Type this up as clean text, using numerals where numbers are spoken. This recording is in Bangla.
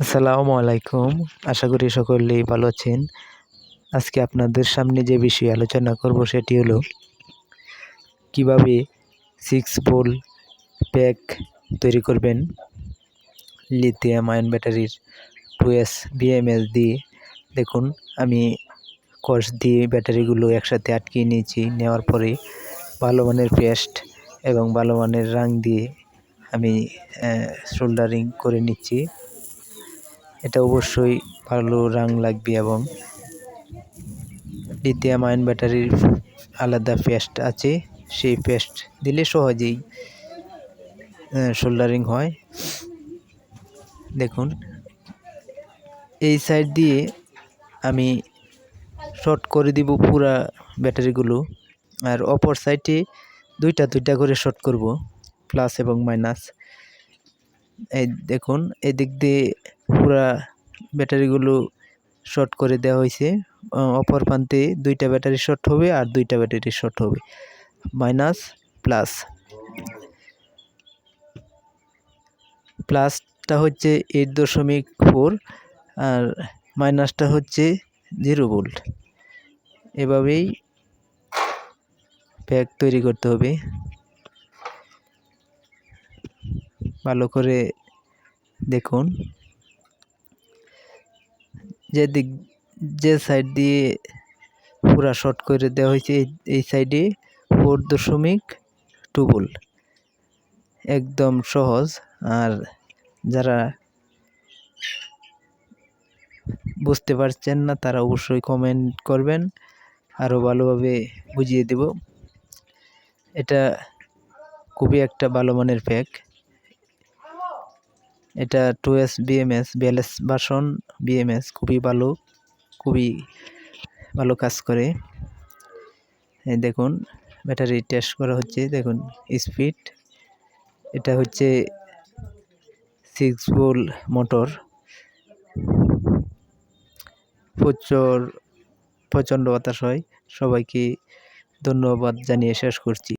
আসসালামু আলাইকুম। আশা করি সকলেই ভালো আছেন। আজকে আপনাদের সামনে যে বিষয়ে আলোচনা করব সেটি হলো কিভাবে 6 ভোল্ট প্যাক তৈরি করবেন লিথিয়াম আয়ন ব্যাটারির 2S BMS দিয়ে। দেখুন, আমি কষ দিয়ে ব্যাটারিগুলো একসাথে আটকিয়ে নিয়েছি। নেওয়ার পরে ভালো মানের পেস্ট এবং ভালো মানের রাং দিয়ে আমি সোল্ডারিং করে নিচ্ছি। এটা অবশ্যই ভালো রাং লাগবে এবং লিথিয়াম আয়ন ব্যাটারির আলাদা পেস্ট আছে, সেই পেস্ট দিলে সহজেই সোল্ডারিং হয়। দেখুন, এই সাইড দিয়ে আমি শর্ট করে দিব পুরা ব্যাটারিগুলো, আর অপর সাইডে দুইটা করে শর্ট করব, প্লাস এবং মাইনাস। এই দেখুন, এদিক দিয়ে পুরা ব্যাটারিগুলো শর্ট করে দেওয়া হয়েছে। অপর প্রান্তে দুইটা ব্যাটারি শর্ট হবে আর দুইটা ব্যাটারি শর্ট হবে, মাইনাস প্লাস। প্লাসটা হচ্ছে 8.4 আর মাইনাসটা হচ্ছে 0 ভোল্ট। এভাবেই প্যাক তৈরি করতে হবে। ভালো করে দেখুন, যে সাইড দিয়ে পুরা শর্ট করে দেওয়া হয়েছে এই সাইডে 4.2 ভোল্ট। একদম সহজ। আর যারা বুঝতে পারছেন না তারা অবশ্যই কমেন্ট করবেন, আরও ভালোভাবে বুঝিয়ে দেব। এটা খুবই একটা ভালো মানের প্যাক। এটা 2S BMS BLS version BMS খুবই ভালো কাজ করে। এই দেখুন, ব্যাটারি টেস্ট করা হচ্ছে। দেখুন স্পিড, এটা হচ্ছে 6 ভোল্ট মোটর। প্রচণ্ড বাতাস হয়। সবাইকে ধন্যবাদ জানিয়ে শেষ করছি।